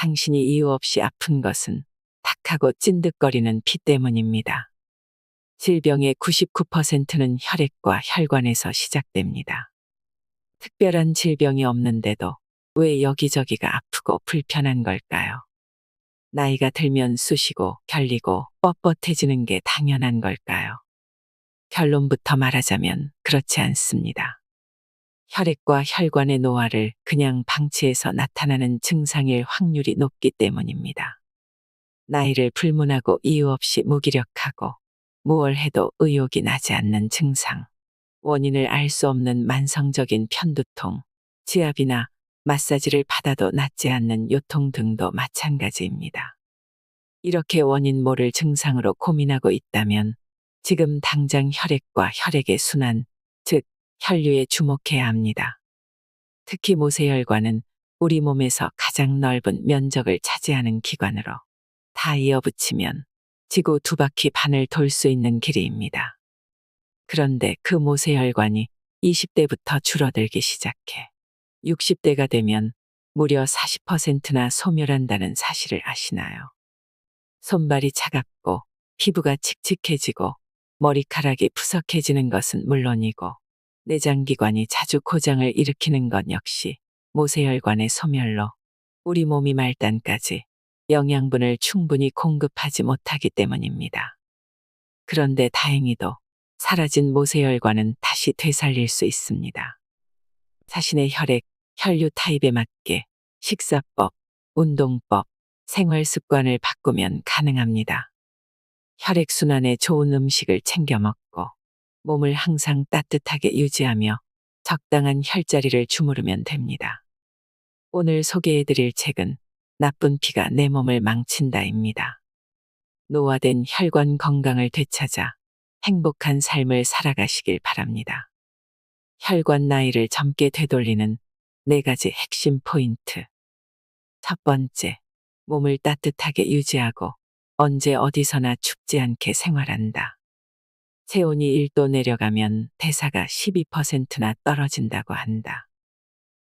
당신이 이유 없이 아픈 것은 탁하고 찐득거리는 피 때문입니다. 질병의 99%는 혈액과 혈관에서 시작됩니다. 특별한 질병이 없는데도 왜 여기저기가 아프고 불편한 걸까요? 나이가 들면 쑤시고 결리고 뻣뻣해지는 게 당연한 걸까요? 결론부터 말하자면 그렇지 않습니다. 혈액과 혈관의 노화를 그냥 방치해서 나타나는 증상일 확률이 높기 때문입니다. 나이를 불문하고 이유 없이 무기력하고 무얼 해도 의욕이 나지 않는 증상, 원인을 알 수 없는 만성적인 편두통, 지압이나 마사지를 받아도 낫지 않는 요통 등도 마찬가지입니다. 이렇게 원인 모를 증상으로 고민하고 있다면 지금 당장 혈액과 혈액의 순환, 즉 혈류에 주목해야 합니다. 특히 모세혈관은 우리 몸에서 가장 넓은 면적을 차지하는 기관으로 다 이어붙이면 지구 2바퀴 반을 돌 수 있는 길이입니다. 그런데 그 모세혈관이 20대부터 줄어들기 시작해 60대가 되면 무려 40%나 소멸한다는 사실을 아시나요? 손발이 차갑고 피부가 칙칙해지고 머리카락이 푸석해지는 것은 물론이고 내장기관이 자주 고장을 일으키는 것 역시 모세혈관의 소멸로 우리 몸이 말단까지 영양분을 충분히 공급하지 못하기 때문입니다. 그런데 다행히도 사라진 모세혈관은 다시 되살릴 수 있습니다. 자신의 혈액, 혈류 타입에 맞게 식사법, 운동법, 생활 습관을 바꾸면 가능합니다. 혈액순환에 좋은 음식을 챙겨 먹고 몸을 항상 따뜻하게 유지하며 적당한 혈자리를 주무르면 됩니다. 오늘 소개해드릴 책은 나쁜 피가 내 몸을 망친다입니다. 노화된 혈관 건강을 되찾아 행복한 삶을 살아가시길 바랍니다. 혈관 나이를 젊게 되돌리는 4가지 핵심 포인트. 첫 번째, 몸을 따뜻하게 유지하고 언제 어디서나 춥지 않게 생활한다. 체온이 1도 내려가면 대사가 12%나 떨어진다고 한다.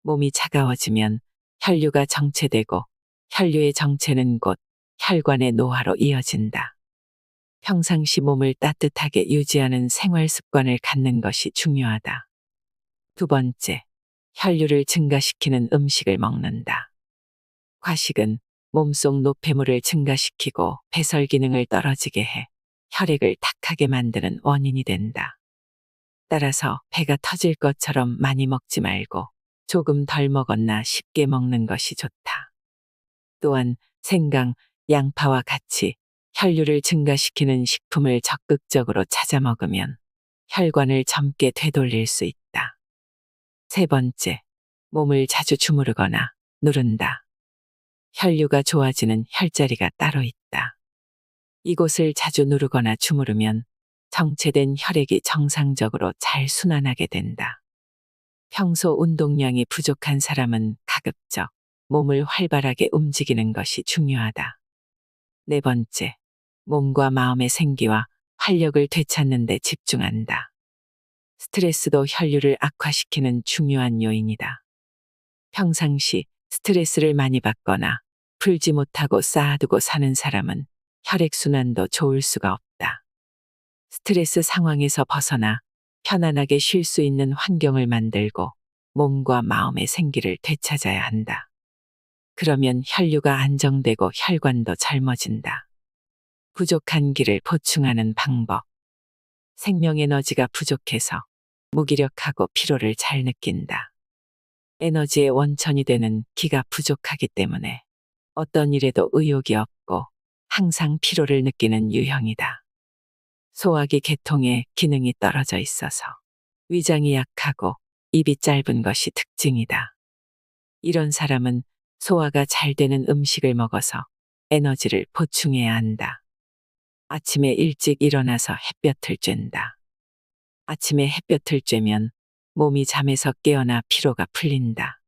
몸이 차가워지면 혈류가 정체되고 혈류의 정체는 곧 혈관의 노화로 이어진다. 평상시 몸을 따뜻하게 유지하는 생활 습관을 갖는 것이 중요하다. 두 번째, 혈류를 증가시키는 음식을 먹는다. 과식은 몸속 노폐물을 증가시키고 배설 기능을 떨어지게 해 혈액을 탁하게 만드는 원인이 된다. 따라서 배가 터질 것처럼 많이 먹지 말고 조금 덜 먹었나 쉽게 먹는 것이 좋다. 또한 생강, 양파와 같이 혈류를 증가시키는 식품을 적극적으로 찾아 먹으면 혈관을 젊게 되돌릴 수 있다. 세 번째, 몸을 자주 주무르거나 누른다. 혈류가 좋아지는 혈자리가 따로 있다. 이곳을 자주 누르거나 주무르면 정체된 혈액이 정상적으로 잘 순환하게 된다. 평소 운동량이 부족한 사람은 가급적 몸을 활발하게 움직이는 것이 중요하다. 네 번째, 몸과 마음의 생기와 활력을 되찾는 데 집중한다. 스트레스도 혈류를 악화시키는 중요한 요인이다. 평상시 스트레스를 많이 받거나 풀지 못하고 쌓아두고 사는 사람은 혈액순환도 좋을 수가 없다. 스트레스 상황에서 벗어나 편안하게 쉴 수 있는 환경을 만들고 몸과 마음의 생기를 되찾아야 한다. 그러면 혈류가 안정되고 혈관도 젊어진다. 부족한 기를 보충하는 방법. 생명에너지가 부족해서 무기력하고 피로를 잘 느낀다. 에너지의 원천이 되는 기가 부족하기 때문에 어떤 일에도 의욕이 없고 항상 피로를 느끼는 유형이다. 소화기 계통의 기능이 떨어져 있어서 위장이 약하고 입이 짧은 것이 특징이다. 이런 사람은 소화가 잘 되는 음식을 먹어서 에너지를 보충해야 한다. 아침에 일찍 일어나서 햇볕을 쬐다. 아침에 햇볕을 쬐면 몸이 잠에서 깨어나 피로가 풀린다.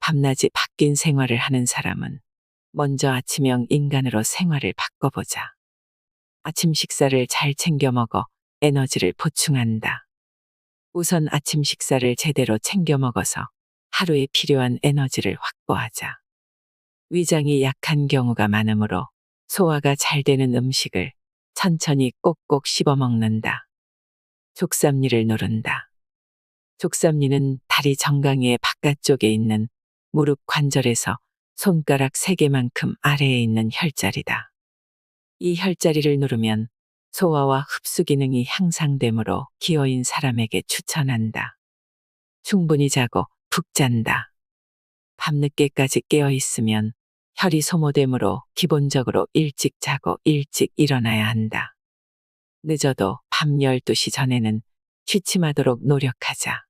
밤낮이 바뀐 생활을 하는 사람은 먼저 아침형 인간으로 생활을 바꿔보자. 아침 식사를 잘 챙겨 먹어 에너지를 보충한다. 우선 아침 식사를 제대로 챙겨 먹어서 하루에 필요한 에너지를 확보하자. 위장이 약한 경우가 많으므로 소화가 잘 되는 음식을 천천히 꼭꼭 씹어 먹는다. 족삼리를 누른다. 족삼리는 다리 정강이의 바깥쪽에 있는 무릎 관절에서 손가락 3개만큼 아래에 있는 혈자리다. 이 혈자리를 누르면 소화와 흡수 기능이 향상되므로 기어인 사람에게 추천한다. 충분히 자고 푹 잔다. 밤늦게까지 깨어 있으면 혈이 소모되므로 기본적으로 일찍 자고 일찍 일어나야 한다. 늦어도 밤 12시 전에는 취침하도록 노력하자.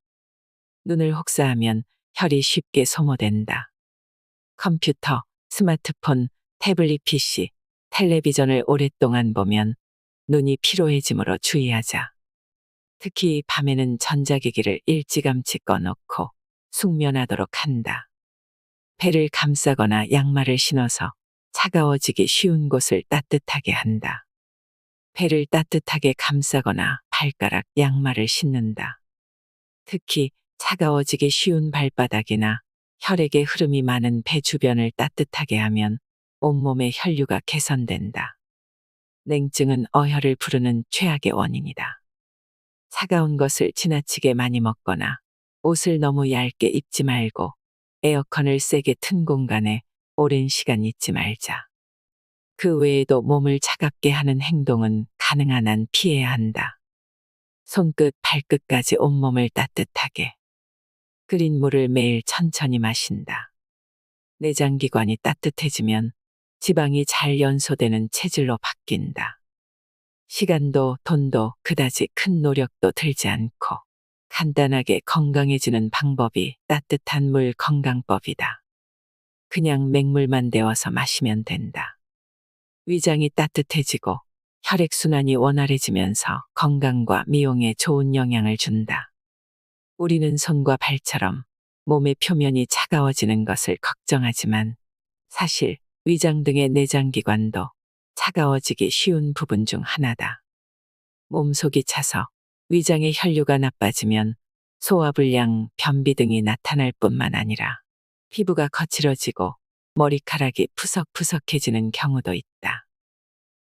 눈을 혹사하면 혈이 쉽게 소모된다. 컴퓨터, 스마트폰, 태블릿 PC, 텔레비전을 오랫동안 보면 눈이 피로해지므로 주의하자. 특히 밤에는 전자기기를 일찌감치 꺼놓고 숙면하도록 한다. 배를 감싸거나 양말을 신어서 차가워지기 쉬운 곳을 따뜻하게 한다. 배를 따뜻하게 감싸거나 발가락 양말을 신는다. 특히 차가워지기 쉬운 발바닥이나 혈액의 흐름이 많은 배 주변을 따뜻하게 하면 온몸의 혈류가 개선된다. 냉증은 어혈을 부르는 최악의 원인이다. 차가운 것을 지나치게 많이 먹거나 옷을 너무 얇게 입지 말고 에어컨을 세게 튼 공간에 오랜 시간 있지 말자. 그 외에도 몸을 차갑게 하는 행동은 가능한 한 피해야 한다. 손끝, 발끝까지 온몸을 따뜻하게. 끓인 물을 매일 천천히 마신다. 내장기관이 따뜻해지면 지방이 잘 연소되는 체질로 바뀐다. 시간도 돈도 그다지 큰 노력도 들지 않고 간단하게 건강해지는 방법이 따뜻한 물 건강법이다. 그냥 맹물만 데워서 마시면 된다. 위장이 따뜻해지고 혈액순환이 원활해지면서 건강과 미용에 좋은 영향을 준다. 우리는 손과 발처럼 몸의 표면이 차가워지는 것을 걱정하지만 사실 위장 등의 내장기관도 차가워지기 쉬운 부분 중 하나다. 몸속이 차서 위장의 혈류가 나빠지면 소화불량, 변비 등이 나타날 뿐만 아니라 피부가 거칠어지고 머리카락이 푸석푸석해지는 경우도 있다.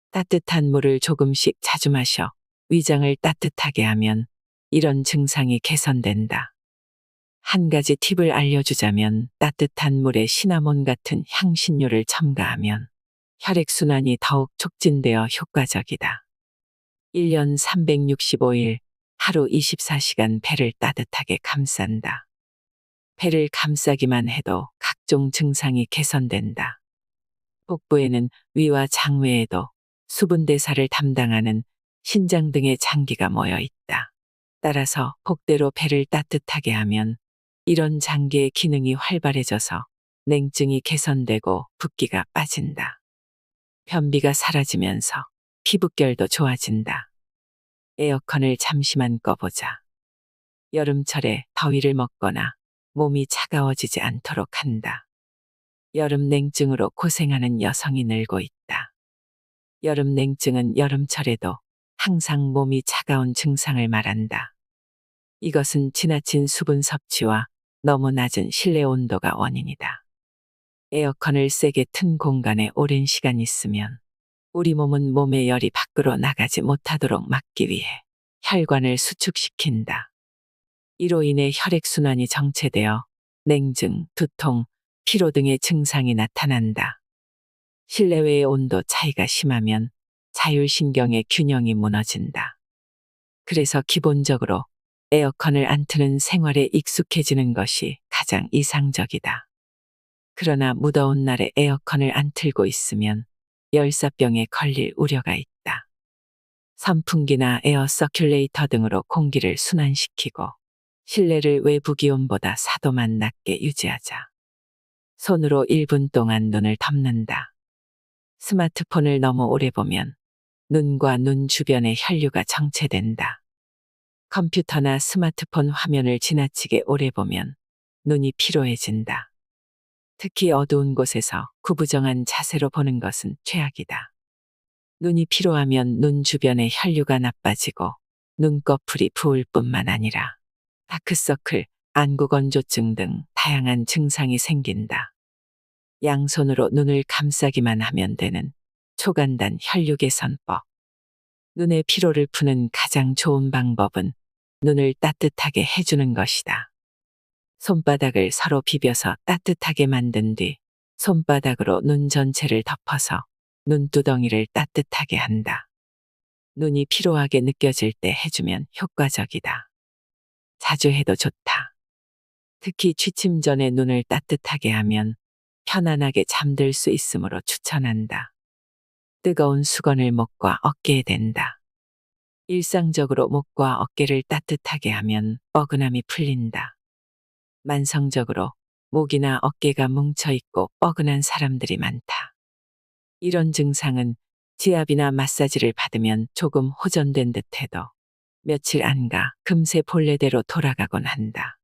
따뜻한 물을 조금씩 자주 마셔 위장을 따뜻하게 하면 이런 증상이 개선된다. 한 가지 팁을 알려주자면 따뜻한 물에 시나몬 같은 향신료를 첨가하면 혈액순환이 더욱 촉진되어 효과적이다. 1년 365일 하루 24시간 배를 따뜻하게 감싼다. 배를 감싸기만 해도 각종 증상이 개선된다. 복부에는 위와 장외에도 수분 대사를 담당하는 신장 등의 장기가 모여 있다. 따라서 복대로 배를 따뜻하게 하면 이런 장기의 기능이 활발해져서 냉증이 개선되고 붓기가 빠진다. 변비가 사라지면서 피부결도 좋아진다. 에어컨을 잠시만 꺼보자. 여름철에 더위를 먹거나 몸이 차가워지지 않도록 한다. 여름 냉증으로 고생하는 여성이 늘고 있다. 여름 냉증은 여름철에도 항상 몸이 차가운 증상을 말한다. 이것은 지나친 수분 섭취와 너무 낮은 실내 온도가 원인이다. 에어컨을 세게 튼 공간에 오랜 시간 있으면 우리 몸은 몸의 열이 밖으로 나가지 못하도록 막기 위해 혈관을 수축시킨다. 이로 인해 혈액순환이 정체되어 냉증, 두통, 피로 등의 증상이 나타난다. 실내외의 온도 차이가 심하면 자율신경의 균형이 무너진다. 그래서 기본적으로 에어컨을 안 트는 생활에 익숙해지는 것이 가장 이상적이다. 그러나 무더운 날에 에어컨을 안 틀고 있으면 열사병에 걸릴 우려가 있다. 선풍기나 에어 서큘레이터 등으로 공기를 순환시키고 실내를 외부 기온보다 4도만 낮게 유지하자. 손으로 1분 동안 눈을 덮는다. 스마트폰을 너무 오래 보면 눈과 눈 주변의 혈류가 정체된다. 컴퓨터나 스마트폰 화면을 지나치게 오래 보면 눈이 피로해진다. 특히 어두운 곳에서 구부정한 자세로 보는 것은 최악이다. 눈이 피로하면 눈 주변의 혈류가 나빠지고 눈꺼풀이 부을 뿐만 아니라 다크서클, 안구건조증 등 다양한 증상이 생긴다. 양손으로 눈을 감싸기만 하면 되는 초간단 혈류 개선법. 눈의 피로를 푸는 가장 좋은 방법은 눈을 따뜻하게 해주는 것이다. 손바닥을 서로 비벼서 따뜻하게 만든 뒤 손바닥으로 눈 전체를 덮어서 눈두덩이를 따뜻하게 한다. 눈이 피로하게 느껴질 때 해주면 효과적이다. 자주 해도 좋다. 특히 취침 전에 눈을 따뜻하게 하면 편안하게 잠들 수 있으므로 추천한다. 뜨거운 수건을 목과 어깨에 댄다. 일상적으로 목과 어깨를 따뜻하게 하면 뻐근함이 풀린다. 만성적으로 목이나 어깨가 뭉쳐있고 뻐근한 사람들이 많다. 이런 증상은 지압이나 마사지를 받으면 조금 호전된 듯해도 며칠 안 가 금세 본래대로 돌아가곤 한다.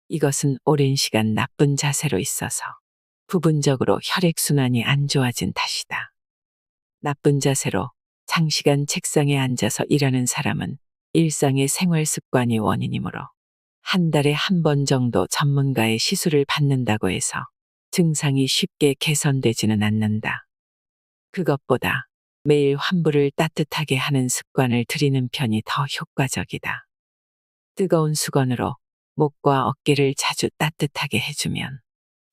이것은 오랜 시간 나쁜 자세로 있어서 부분적으로 혈액순환이 안 좋아진 탓이다. 나쁜 자세로 장시간 책상에 앉아서 일하는 사람은 일상의 생활 습관이 원인이므로 한 달에 한 번 정도 전문가의 시술을 받는다고 해서 증상이 쉽게 개선되지는 않는다. 그것보다 매일 환부를 따뜻하게 하는 습관을 들이는 편이 더 효과적이다. 뜨거운 수건으로 목과 어깨를 자주 따뜻하게 해주면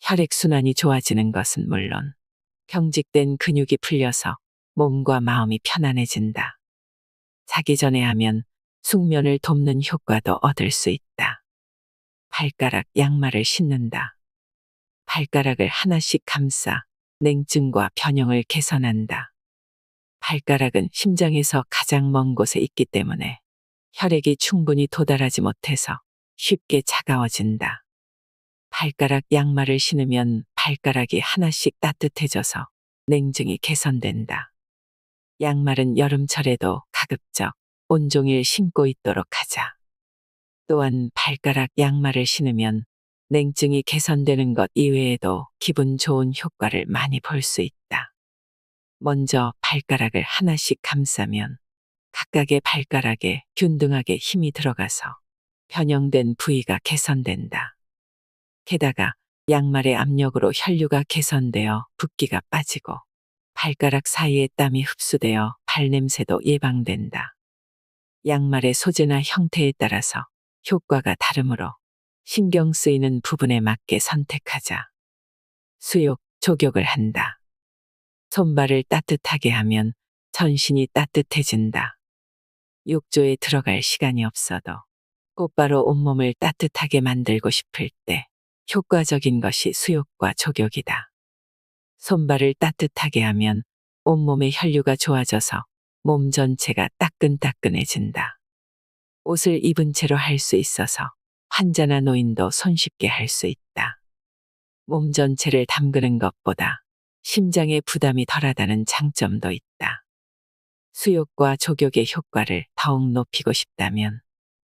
혈액순환이 좋아지는 것은 물론 경직된 근육이 풀려서 몸과 마음이 편안해진다. 자기 전에 하면 숙면을 돕는 효과도 얻을 수 있다. 발가락 양말을 신는다. 발가락을 하나씩 감싸 냉증과 변형을 개선한다. 발가락은 심장에서 가장 먼 곳에 있기 때문에 혈액이 충분히 도달하지 못해서 쉽게 차가워진다. 발가락 양말을 신으면 발가락이 하나씩 따뜻해져서 냉증이 개선된다. 양말은 여름철에도 가급적 온종일 신고 있도록 하자. 또한 발가락 양말을 신으면 냉증이 개선되는 것 이외에도 기분 좋은 효과를 많이 볼 수 있다. 먼저 발가락을 하나씩 감싸면 각각의 발가락에 균등하게 힘이 들어가서 변형된 부위가 개선된다. 게다가 양말의 압력으로 혈류가 개선되어 붓기가 빠지고 발가락 사이에 땀이 흡수되어 발냄새도 예방된다. 양말의 소재나 형태에 따라서 효과가 다르므로 신경 쓰이는 부분에 맞게 선택하자. 수욕, 족욕을 한다. 손발을 따뜻하게 하면 전신이 따뜻해진다. 욕조에 들어갈 시간이 없어도 곧바로 온몸을 따뜻하게 만들고 싶을 때 효과적인 것이 수욕과 족욕이다. 손발을 따뜻하게 하면 온몸의 혈류가 좋아져서 몸 전체가 따끈따끈해진다. 옷을 입은 채로 할 수 있어서 환자나 노인도 손쉽게 할 수 있다. 몸 전체를 담그는 것보다 심장에 부담이 덜하다는 장점도 있다. 수욕과 족욕의 효과를 더욱 높이고 싶다면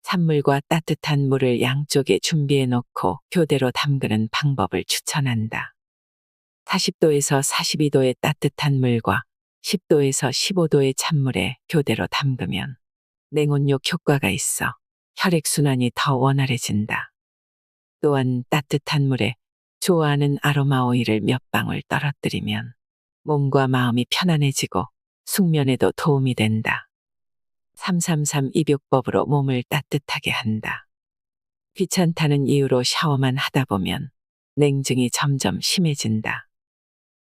찬물과 따뜻한 물을 양쪽에 준비해 놓고 교대로 담그는 방법을 추천한다. 40도에서 42도의 따뜻한 물과 10도에서 15도의 찬물에 교대로 담그면 냉온욕 효과가 있어 혈액순환이 더 원활해진다. 또한 따뜻한 물에 좋아하는 아로마 오일을 몇 방울 떨어뜨리면 몸과 마음이 편안해지고 숙면에도 도움이 된다. 333 입욕법으로 몸을 따뜻하게 한다. 귀찮다는 이유로 샤워만 하다 보면 냉증이 점점 심해진다.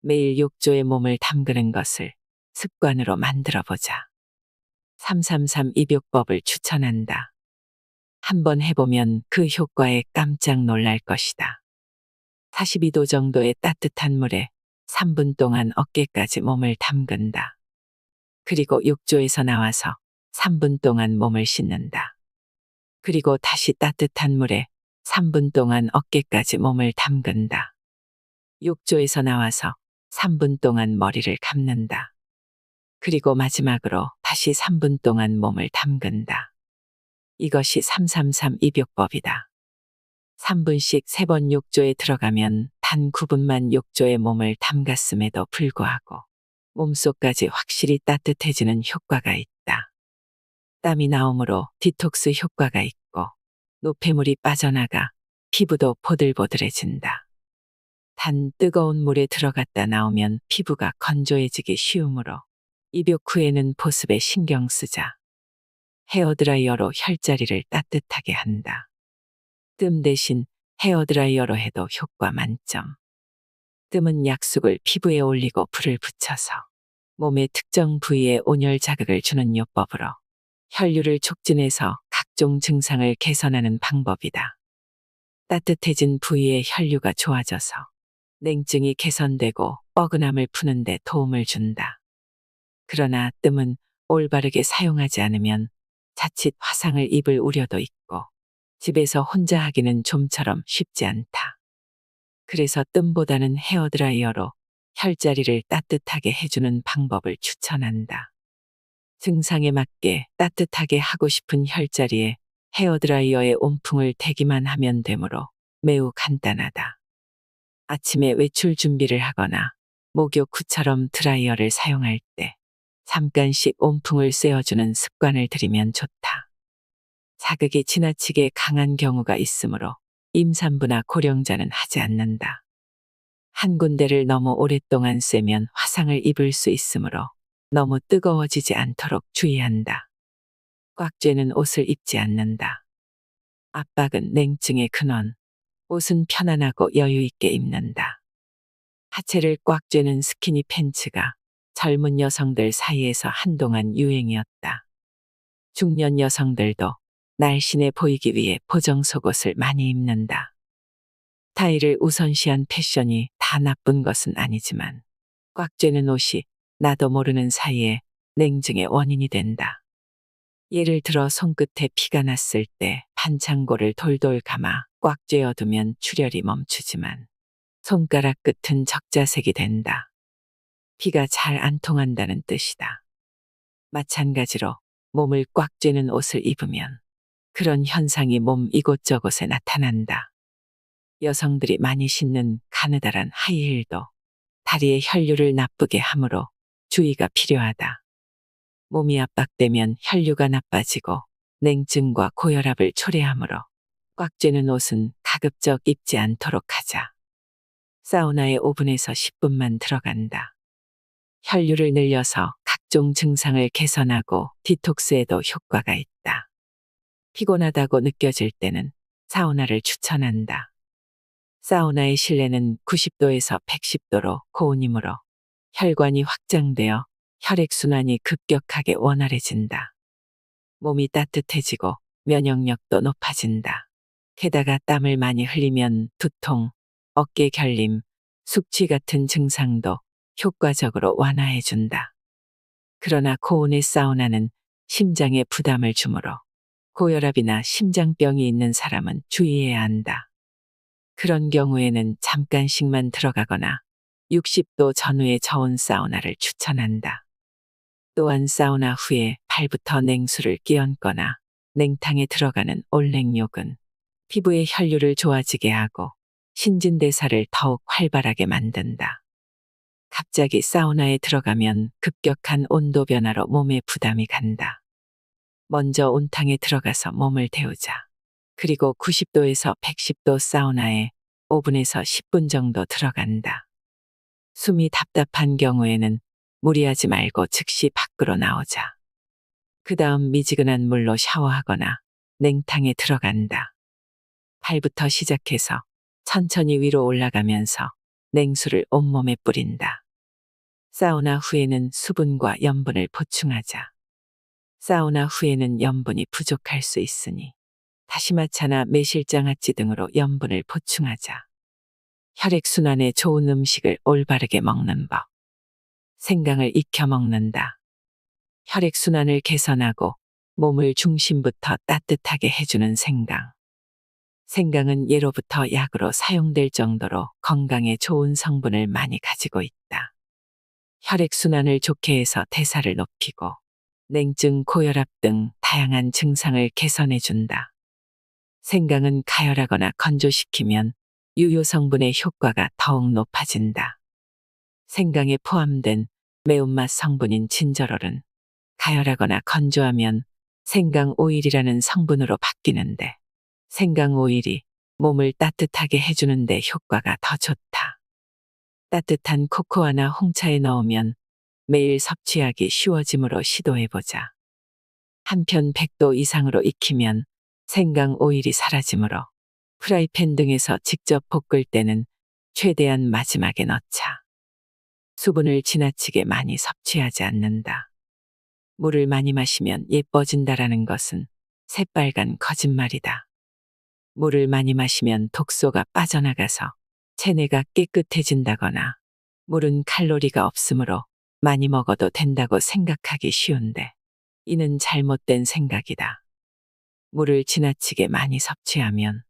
매일 욕조에 몸을 담그는 것을 습관으로 만들어 보자. 333 입욕법을 추천한다. 한번 해보면 그 효과에 깜짝 놀랄 것이다. 42도 정도의 따뜻한 물에 3분 동안 어깨까지 몸을 담근다. 그리고 욕조에서 나와서 3분 동안 몸을 씻는다. 그리고 다시 따뜻한 물에 3분 동안 어깨까지 몸을 담근다. 욕조에서 나와서 3분 동안 머리를 감는다. 그리고 마지막으로 다시 3분 동안 몸을 담근다. 이것이 333 입욕법이다. 3분씩 3번 욕조에 들어가면 단 9분만 욕조에 몸을 담갔음에도 불구하고 몸속까지 확실히 따뜻해지는 효과가 있다. 땀이 나오므로 디톡스 효과가 있고 노폐물이 빠져나가 피부도 보들보들해진다. 단 뜨거운 물에 들어갔다 나오면 피부가 건조해지기 쉬우므로 입욕 후에는 보습에 신경 쓰자. 헤어드라이어로 혈자리를 따뜻하게 한다. 뜸 대신 헤어드라이어로 해도 효과 만점. 뜸은 약숙을 피부에 올리고 불을 붙여서 몸의 특정 부위에 온열 자극을 주는 요법으로 혈류를 촉진해서 각종 증상을 개선하는 방법이다. 따뜻해진 부위의 혈류가 좋아져서 냉증이 개선되고 뻐근함을 푸는 데 도움을 준다. 그러나 뜸은 올바르게 사용하지 않으면 자칫 화상을 입을 우려도 있고 집에서 혼자 하기는 좀처럼 쉽지 않다. 그래서 뜸보다는 헤어드라이어로 혈자리를 따뜻하게 해주는 방법을 추천한다. 증상에 맞게 따뜻하게 하고 싶은 혈자리에 헤어드라이어의 온풍을 대기만 하면 되므로 매우 간단하다. 아침에 외출 준비를 하거나 목욕 후처럼 드라이어를 사용할 때 잠깐씩 온풍을 쐬어주는 습관을 들이면 좋다. 자극이 지나치게 강한 경우가 있으므로 임산부나 고령자는 하지 않는다. 한 군데를 너무 오랫동안 쐬면 화상을 입을 수 있으므로 너무 뜨거워지지 않도록 주의한다. 꽉 쬐는 옷을 입지 않는다. 압박은 냉증의 근원. 옷은 편안하고 여유 있게 입는다. 하체를 꽉 쬐는 스키니 팬츠가 젊은 여성들 사이에서 한동안 유행이었다. 중년 여성들도 날씬해 보이기 위해 보정 속옷을 많이 입는다. 스타일을 우선시한 패션이 다 나쁜 것은 아니지만 꽉 쬐는 옷이 나도 모르는 사이에 냉증의 원인이 된다. 예를 들어 손끝에 피가 났을 때 반창고를 돌돌 감아 꽉 쬐어두면 출혈이 멈추지만 손가락 끝은 적자색이 된다. 피가 잘 안 통한다는 뜻이다. 마찬가지로 몸을 꽉 쬐는 옷을 입으면 그런 현상이 몸 이곳저곳에 나타난다. 여성들이 많이 신는 가느다란 하이힐도 다리의 혈류를 나쁘게 하므로 주의가 필요하다. 몸이 압박되면 혈류가 나빠지고 냉증과 고혈압을 초래하므로 꽉 쬐는 옷은 가급적 입지 않도록 하자. 사우나에 5분에서 10분만 들어간다. 혈류를 늘려서 각종 증상을 개선하고 디톡스에도 효과가 있다. 피곤하다고 느껴질 때는 사우나를 추천한다. 사우나의 실내는 90도에서 110도로 고온이므로 혈관이 확장되어 혈액순환이 급격하게 원활해진다. 몸이 따뜻해지고 면역력도 높아진다. 게다가 땀을 많이 흘리면 두통, 어깨 결림, 숙취 같은 증상도 효과적으로 완화해준다. 그러나 고온의 사우나는 심장에 부담을 주므로 고혈압이나 심장병이 있는 사람은 주의해야 한다. 그런 경우에는 잠깐씩만 들어가거나 60도 전후의 저온 사우나를 추천한다. 또한 사우나 후에 발부터 냉수를 끼얹거나 냉탕에 들어가는 올냉욕은 피부의 혈류를 좋아지게 하고 신진대사를 더욱 활발하게 만든다. 갑자기 사우나에 들어가면 급격한 온도 변화로 몸에 부담이 간다. 먼저 온탕에 들어가서 몸을 데우자. 그리고 90도에서 110도 사우나에 5분에서 10분 정도 들어간다. 숨이 답답한 경우에는 무리하지 말고 즉시 밖으로 나오자. 그 다음 미지근한 물로 샤워하거나 냉탕에 들어간다. 발부터 시작해서 천천히 위로 올라가면서 냉수를 온몸에 뿌린다. 사우나 후에는 수분과 염분을 보충하자. 사우나 후에는 염분이 부족할 수 있으니 다시마차나 매실장아찌 등으로 염분을 보충하자. 혈액순환에 좋은 음식을 올바르게 먹는 법. 생강을 익혀 먹는다. 혈액순환을 개선하고 몸을 중심부터 따뜻하게 해주는 생강. 생강은 예로부터 약으로 사용될 정도로 건강에 좋은 성분을 많이 가지고 있다. 혈액순환을 좋게 해서 대사를 높이고 냉증, 고혈압 등 다양한 증상을 개선해준다. 생강은 가열하거나 건조시키면 유효 성분의 효과가 더욱 높아진다. 생강에 포함된 매운맛 성분인 진저롤은 가열하거나 건조하면 생강 오일이라는 성분으로 바뀌는데 생강 오일이 몸을 따뜻하게 해주는데 효과가 더 좋다. 따뜻한 코코아나 홍차에 넣으면 매일 섭취하기 쉬워지므로 시도해보자. 한편 100도 이상으로 익히면 생강 오일이 사라지므로 프라이팬 등에서 직접 볶을 때는 최대한 마지막에 넣자. 수분을 지나치게 많이 섭취하지 않는다. 물을 많이 마시면 예뻐진다라는 것은 새빨간 거짓말이다. 물을 많이 마시면 독소가 빠져나가서 체내가 깨끗해진다거나 물은 칼로리가 없으므로 많이 먹어도 된다고 생각하기 쉬운데 이는 잘못된 생각이다. 물을 지나치게 많이 섭취하면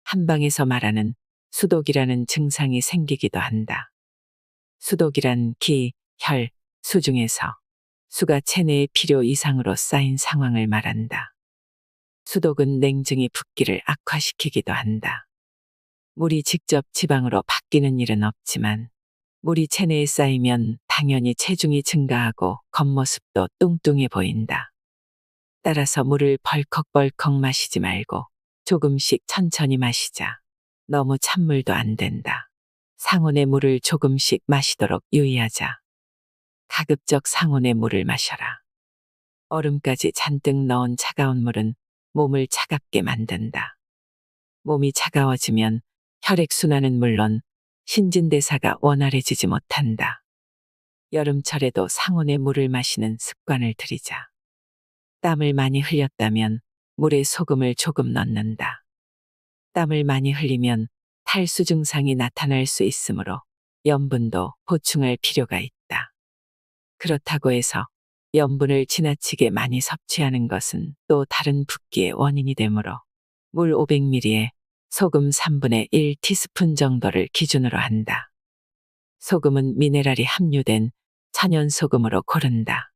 한방에서 말하는 수독이라는 증상이 생기기도 한다. 수독이란 기, 혈, 수 중에서 수가 체내에 필요 이상으로 쌓인 상황을 말한다. 수독은 냉증이 붓기를 악화시키기도 한다. 물이 직접 지방으로 바뀌는 일은 없지만 물이 체내에 쌓이면 당연히 체중이 증가하고 겉모습도 뚱뚱해 보인다. 따라서 물을 벌컥벌컥 마시지 말고 조금씩 천천히 마시자. 너무 찬물도 안 된다. 상온의 물을 조금씩 마시도록 유의하자. 가급적 상온의 물을 마셔라. 얼음까지 잔뜩 넣은 차가운 물은 몸을 차갑게 만든다. 몸이 차가워지면 혈액순환은 물론 신진대사가 원활해지지 못한다. 여름철에도 상온의 물을 마시는 습관을 들이자. 땀을 많이 흘렸다면 물에 소금을 조금 넣는다. 땀을 많이 흘리면 탈수 증상이 나타날 수 있으므로 염분도 보충할 필요가 있다. 그렇다고 해서 염분을 지나치게 많이 섭취하는 것은 또 다른 붓기의 원인이 되므로 물 500ml에 소금 3분의 1 티스푼 정도를 기준으로 한다. 소금은 미네랄이 함유된 천연소금으로 고른다.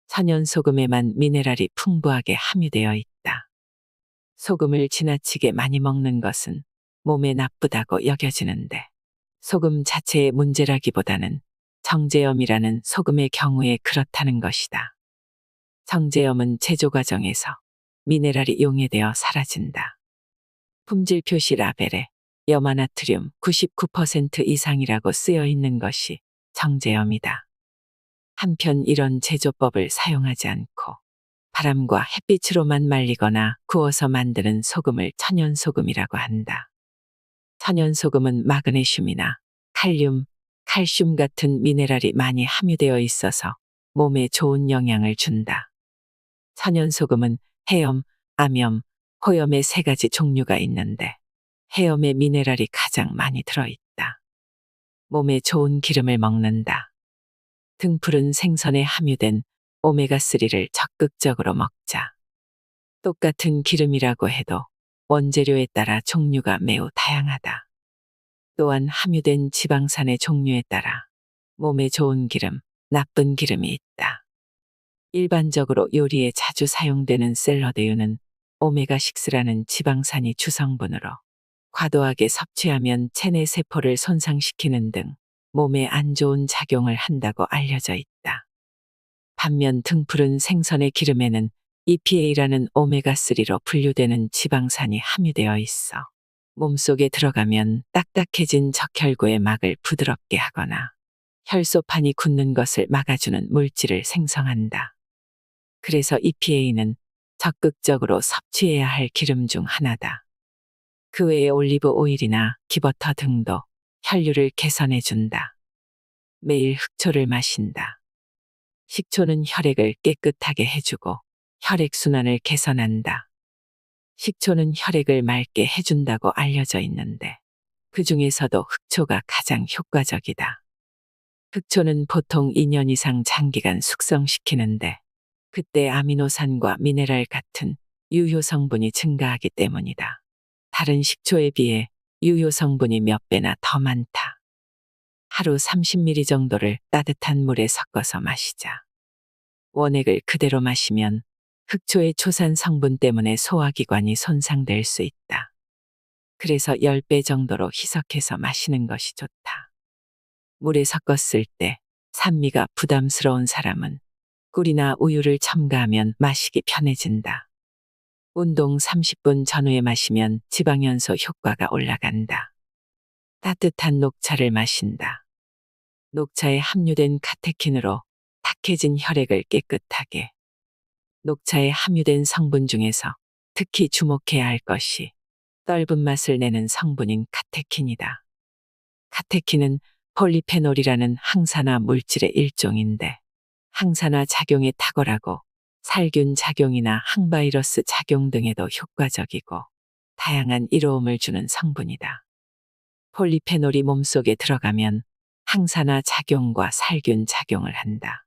천연소금에만 미네랄이 풍부하게 함유되어 있다. 소금을 지나치게 많이 먹는 것은 몸에 나쁘다고 여겨지는데 소금 자체의 문제라기보다는 정제염이라는 소금의 경우에 그렇다는 것이다. 정제염은 제조 과정에서 미네랄이 용해되어 사라진다. 품질 표시 라벨에 염화나트륨 99% 이상이라고 쓰여 있는 것이 정제염이다. 한편 이런 제조법을 사용하지 않고 바람과 햇빛으로만 말리거나 구워서 만드는 소금을 천연소금이라고 한다. 천연소금은 마그네슘이나 칼륨, 칼슘 같은 미네랄이 많이 함유되어 있어서 몸에 좋은 영향을 준다. 천연소금은 해염, 암염, 호염의 세 가지 종류가 있는데 해염에 미네랄이 가장 많이 들어있다. 몸에 좋은 기름을 먹는다. 등푸른 생선에 함유된 오메가3를 적극적으로 먹자. 똑같은 기름이라고 해도 원재료에 따라 종류가 매우 다양하다. 또한 함유된 지방산의 종류에 따라 몸에 좋은 기름, 나쁜 기름이 있다. 일반적으로 요리에 자주 사용되는 샐러드유는 오메가6라는 지방산이 주성분으로 과도하게 섭취하면 체내 세포를 손상시키는 등 몸에 안 좋은 작용을 한다고 알려져 있다. 반면 등푸른 생선의 기름에는 EPA라는 오메가3로 분류되는 지방산이 함유되어 있어 몸속에 들어가면 딱딱해진 적혈구의 막을 부드럽게 하거나 혈소판이 굳는 것을 막아주는 물질을 생성한다. 그래서 EPA는 적극적으로 섭취해야 할 기름 중 하나다. 그 외에 올리브 오일이나 기버터 등도 혈류를 개선해준다. 매일 흑초를 마신다. 식초는 혈액을 깨끗하게 해주고 혈액순환을 개선한다. 식초는 혈액을 맑게 해준다고 알려져 있는데 그 중에서도 흑초가 가장 효과적이다. 흑초는 보통 2년 이상 장기간 숙성시키는데 그때 아미노산과 미네랄 같은 유효 성분이 증가하기 때문이다. 다른 식초에 비해 유효 성분이 몇 배나 더 많다. 하루 30ml 정도를 따뜻한 물에 섞어서 마시자. 원액을 그대로 마시면 흑초의 초산 성분 때문에 소화기관이 손상될 수 있다. 그래서 10배 정도로 희석해서 마시는 것이 좋다. 물에 섞었을 때 산미가 부담스러운 사람은 꿀이나 우유를 첨가하면 마시기 편해진다. 운동 30분 전후에 마시면 지방연소 효과가 올라간다. 따뜻한 녹차를 마신다. 녹차에 함유된 카테킨으로 탁해진 혈액을 깨끗하게. 녹차에 함유된 성분 중에서 특히 주목해야 할 것이 떫은 맛을 내는 성분인 카테킨이다. 카테킨은 폴리페놀이라는 항산화 물질의 일종인데 항산화 작용에 탁월하고 살균 작용이나 항바이러스 작용 등에도 효과적이고 다양한 이로움을 주는 성분이다. 폴리페놀이 몸속에 들어가면 항산화 작용과 살균 작용을 한다.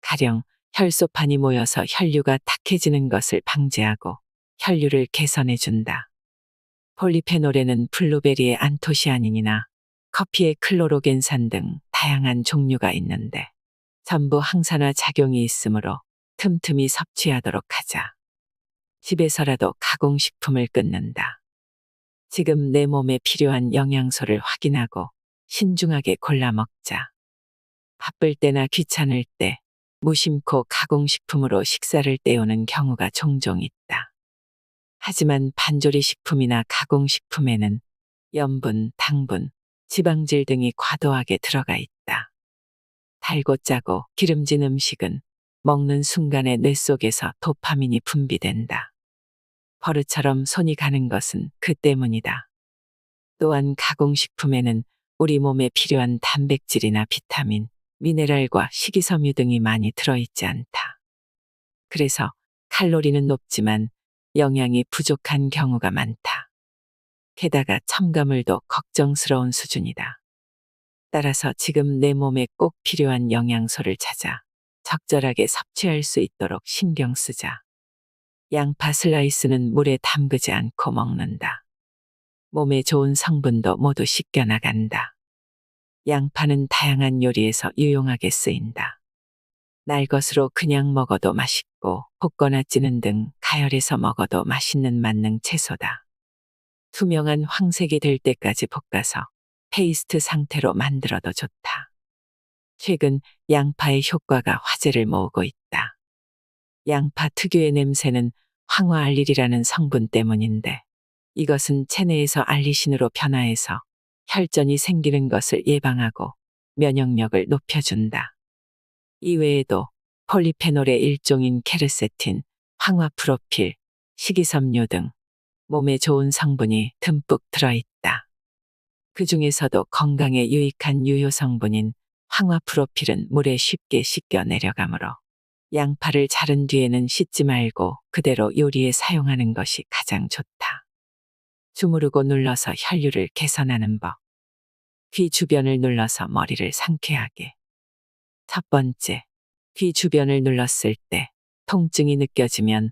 가령 혈소판이 모여서 혈류가 탁해지는 것을 방지하고 혈류를 개선해 준다. 폴리페놀에는 블루베리의 안토시아닌이나 커피의 클로로겐산 등 다양한 종류가 있는데 전부 항산화 작용이 있으므로 틈틈이 섭취하도록 하자. 집에서라도 가공식품을 끊는다. 지금 내 몸에 필요한 영양소를 확인하고 신중하게 골라 먹자. 바쁠 때나 귀찮을 때 무심코 가공식품으로 식사를 때우는 경우가 종종 있다. 하지만 반조리 식품이나 가공식품에는 염분, 당분, 지방질 등이 과도하게 들어가 있다. 달고 짜고 기름진 음식은 먹는 순간에 뇌 속에서 도파민이 분비된다. 버릇처럼 손이 가는 것은 그 때문이다. 또한 가공식품에는 우리 몸에 필요한 단백질이나 비타민, 미네랄과 식이섬유 등이 많이 들어있지 않다. 그래서 칼로리는 높지만 영양이 부족한 경우가 많다. 게다가 첨가물도 걱정스러운 수준이다. 따라서 지금 내 몸에 꼭 필요한 영양소를 찾아 적절하게 섭취할 수 있도록 신경 쓰자. 양파 슬라이스는 물에 담그지 않고 먹는다. 몸에 좋은 성분도 모두 씻겨 나간다. 양파는 다양한 요리에서 유용하게 쓰인다. 날 것으로 그냥 먹어도 맛있고 볶거나 찌는 등 가열해서 먹어도 맛있는 만능 채소다. 투명한 황색이 될 때까지 볶아서 페이스트 상태로 만들어도 좋다. 최근 양파의 효과가 화제를 모으고 있다. 양파 특유의 냄새는 황화알릴이라는 성분 때문인데 이것은 체내에서 알리신으로 변화해서 혈전이 생기는 것을 예방하고 면역력을 높여준다. 이외에도 폴리페놀의 일종인 케르세틴, 황화프로필, 식이섬유 등 몸에 좋은 성분이 듬뿍 들어있다. 그 중에서도 건강에 유익한 유효 성분인 황화프로필은 물에 쉽게 씻겨 내려가므로 양파를 자른 뒤에는 씻지 말고 그대로 요리에 사용하는 것이 가장 좋다. 주무르고 눌러서 혈류를 개선하는 법. 귀 주변을 눌러서 머리를 상쾌하게. 첫 번째, 귀 주변을 눌렀을 때 통증이 느껴지면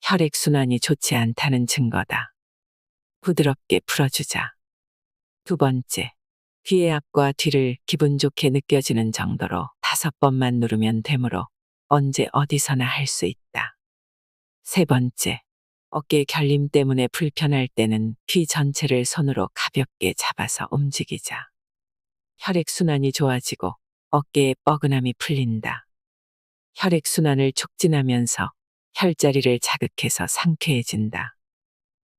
혈액순환이 좋지 않다는 증거다. 부드럽게 풀어주자. 두 번째, 귀의 앞과 뒤를 기분 좋게 느껴지는 정도로 5번만 누르면 되므로 언제 어디서나 할 수 있다. 세 번째, 어깨 결림 때문에 불편할 때는 귀 전체를 손으로 가볍게 잡아서 움직이자. 혈액순환이 좋아지고 어깨의 뻐근함이 풀린다. 혈액순환을 촉진하면서 혈자리를 자극해서 상쾌해진다.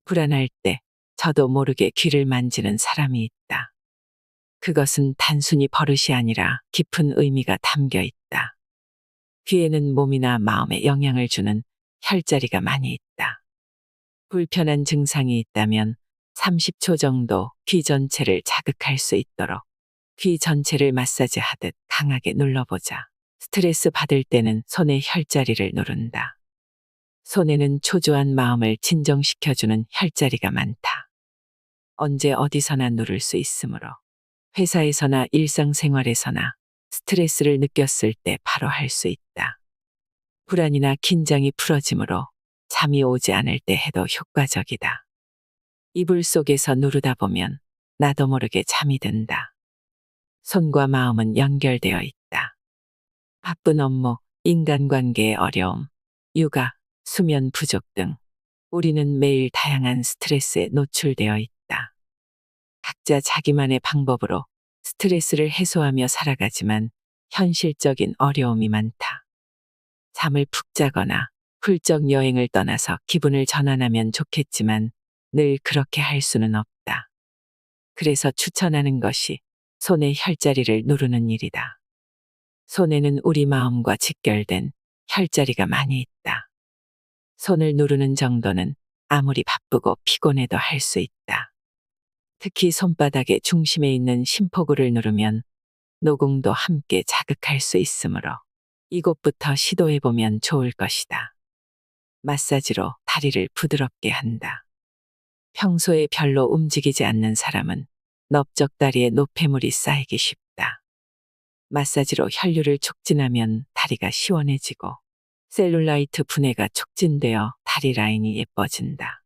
불안할 때 저도 모르게 귀를 만지는 사람이 있다. 그것은 단순히 버릇이 아니라 깊은 의미가 담겨 있다. 귀에는 몸이나 마음에 영향을 주는 혈자리가 많이 있다. 불편한 증상이 있다면 30초 정도 귀 전체를 자극할 수 있도록 귀 전체를 마사지하듯 강하게 눌러보자. 스트레스 받을 때는 손의 혈자리를 누른다. 손에는 초조한 마음을 진정시켜주는 혈자리가 많다. 언제 어디서나 누를 수 있으므로 회사에서나 일상생활에서나 스트레스를 느꼈을 때 바로 할 수 있다. 불안이나 긴장이 풀어지므로 잠이 오지 않을 때 해도 효과적이다. 이불 속에서 누르다 보면 나도 모르게 잠이 든다. 손과 마음은 연결되어 있다. 바쁜 업무, 인간관계의 어려움, 육아, 수면 부족 등 우리는 매일 다양한 스트레스에 노출되어 있다. 각자 자기만의 방법으로 스트레스를 해소하며 살아가지만 현실적인 어려움이 많다. 잠을 푹 자거나 훌쩍 여행을 떠나서 기분을 전환하면 좋겠지만 늘 그렇게 할 수는 없다. 그래서 추천하는 것이 손의 혈자리를 누르는 일이다. 손에는 우리 마음과 직결된 혈자리가 많이 있다. 손을 누르는 정도는 아무리 바쁘고 피곤해도 할 수 있다. 특히 손바닥의 중심에 있는 심포구를 누르면 노궁도 함께 자극할 수 있으므로 이곳부터 시도해보면 좋을 것이다. 마사지로 다리를 부드럽게 한다. 평소에 별로 움직이지 않는 사람은 넓적다리에 노폐물이 쌓이기 쉽다. 마사지로 혈류를 촉진하면 다리가 시원해지고 셀룰라이트 분해가 촉진되어 다리 라인이 예뻐진다.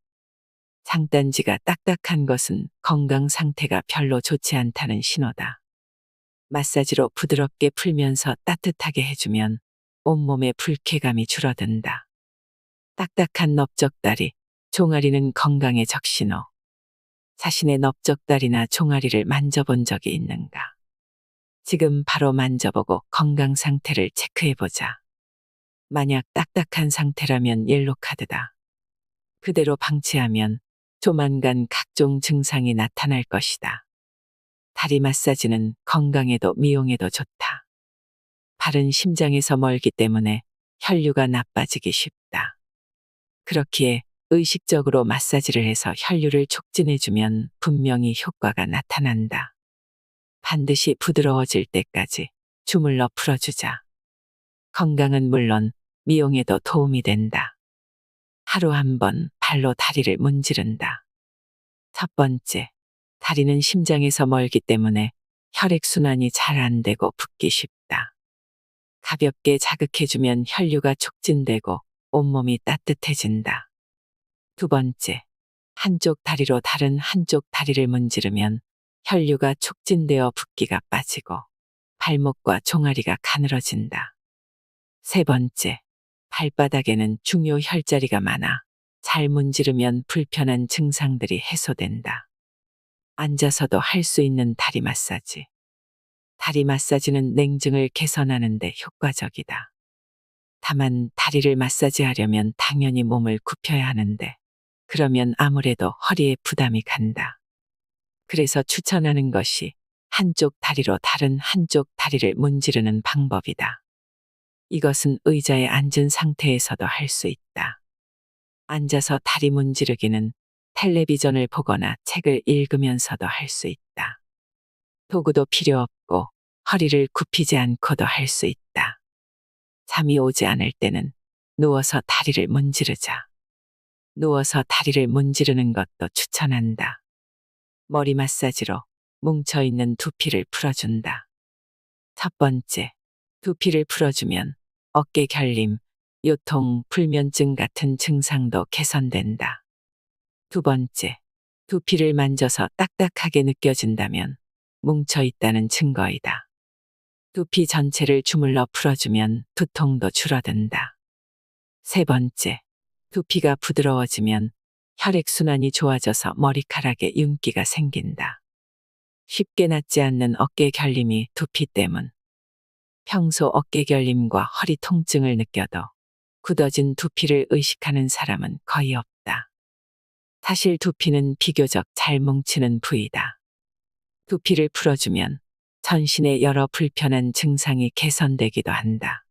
장단지가 딱딱한 것은 건강 상태가 별로 좋지 않다는 신호다. 마사지로 부드럽게 풀면서 따뜻하게 해주면 온몸의 불쾌감이 줄어든다. 딱딱한 넓적다리, 종아리는 건강의 적신호. 자신의 넓적다리나 종아리를 만져본 적이 있는가? 지금 바로 만져보고 건강 상태를 체크해보자. 만약 딱딱한 상태라면 옐로 카드다. 그대로 방치하면 조만간 각종 증상이 나타날 것이다. 다리 마사지는 건강에도 미용에도 좋다. 발은 심장에서 멀기 때문에 혈류가 나빠지기 쉽다. 그렇기에 의식적으로 마사지를 해서 혈류를 촉진해주면 분명히 효과가 나타난다. 반드시 부드러워질 때까지 주물러 풀어주자. 건강은 물론 미용에도 도움이 된다. 하루 한 번 발로 다리를 문지른다. 첫 번째, 다리는 심장에서 멀기 때문에 혈액순환이 잘 안 되고 붓기 쉽다. 가볍게 자극해주면 혈류가 촉진되고 온몸이 따뜻해진다. 두 번째, 한쪽 다리로 다른 한쪽 다리를 문지르면 혈류가 촉진되어 붓기가 빠지고 발목과 종아리가 가늘어진다. 세 번째, 발바닥에는 중요 혈자리가 많아 잘 문지르면 불편한 증상들이 해소된다. 앉아서도 할 수 있는 다리 마사지. 다리 마사지는 냉증을 개선하는 데 효과적이다. 다만 다리를 마사지하려면 당연히 몸을 굽혀야 하는데 그러면 아무래도 허리에 부담이 간다. 그래서 추천하는 것이 한쪽 다리로 다른 한쪽 다리를 문지르는 방법이다. 이것은 의자에 앉은 상태에서도 할 수 있다. 앉아서 다리 문지르기는 텔레비전을 보거나 책을 읽으면서도 할 수 있다. 도구도 필요 없고 허리를 굽히지 않고도 할 수 있다. 잠이 오지 않을 때는 누워서 다리를 문지르자. 누워서 다리를 문지르는 것도 추천한다. 머리 마사지로 뭉쳐있는 두피를 풀어준다. 첫 번째, 두피를 풀어주면 어깨 결림, 요통, 불면증 같은 증상도 개선된다. 두 번째, 두피를 만져서 딱딱하게 느껴진다면 뭉쳐있다는 증거이다. 두피 전체를 주물러 풀어주면 두통도 줄어든다. 세 번째, 두피가 부드러워지면 혈액순환이 좋아져서 머리카락에 윤기가 생긴다. 쉽게 낫지 않는 어깨 결림이 두피 때문. 평소 어깨 결림과 허리 통증을 느껴도 굳어진 두피를 의식하는 사람은 거의 없다. 사실 두피는 비교적 잘 뭉치는 부위다. 두피를 풀어주면 전신의 여러 불편한 증상이 개선되기도 한다.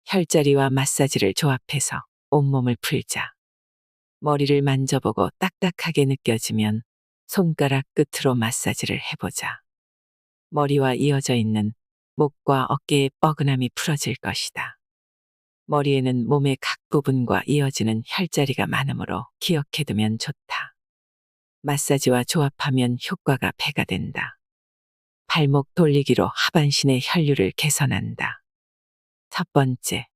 혈자리와 마사지를 조합해서 온몸을 풀자. 머리를 만져보고 딱딱하게 느껴지면 손가락 끝으로 마사지를 해보자. 머리와 이어져 있는 목과 어깨의 뻐근함이 풀어질 것이다. 머리에는 몸의 각 부분과 이어지는 혈자리가 많으므로 기억해두면 좋다. 마사지와 조합하면 효과가 배가 된다. 발목 돌리기로 하반신의 혈류를 개선한다. 첫 번째,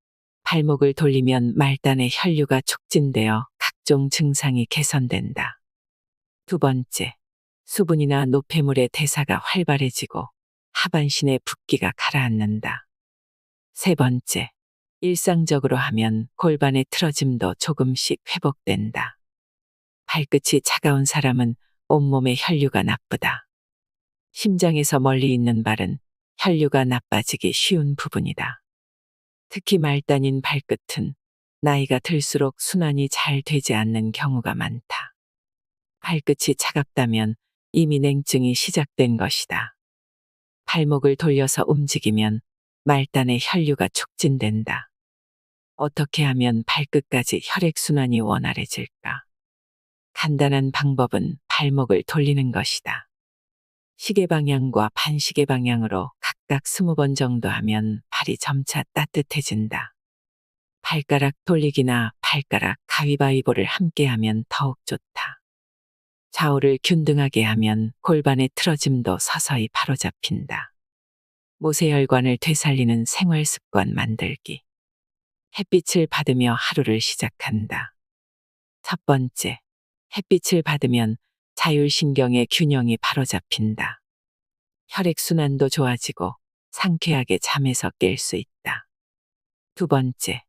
발목을 돌리면 말단의 혈류가 촉진되어 각종 증상이 개선된다. 두 번째, 수분이나 노폐물의 대사가 활발해지고 하반신의 붓기가 가라앉는다. 세 번째, 일상적으로 하면 골반의 틀어짐도 조금씩 회복된다. 발끝이 차가운 사람은 온몸의 혈류가 나쁘다. 심장에서 멀리 있는 발은 혈류가 나빠지기 쉬운 부분이다. 특히 말단인 발끝은 나이가 들수록 순환이 잘 되지 않는 경우가 많다. 발끝이 차갑다면 이미 냉증이 시작된 것이다. 발목을 돌려서 움직이면 말단의 혈류가 촉진된다. 어떻게 하면 발끝까지 혈액순환이 원활해질까? 간단한 방법은 발목을 돌리는 것이다. 시계 방향과 반시계 방향으로 각각 20번 정도 하면 발이 점차 따뜻해진다. 발가락 돌리기나 발가락 가위바위보를 함께 하면 더욱 좋다. 좌우를 균등하게 하면 골반의 틀어짐도 서서히 바로잡힌다. 모세혈관을 되살리는 생활 습관 만들기. 햇빛을 받으며 하루를 시작한다. 첫 번째, 햇빛을 받으면 자율신경의 균형이 바로잡힌다. 혈액순환도 좋아지고 상쾌하게 잠에서 깰 수 있다. 두 번째,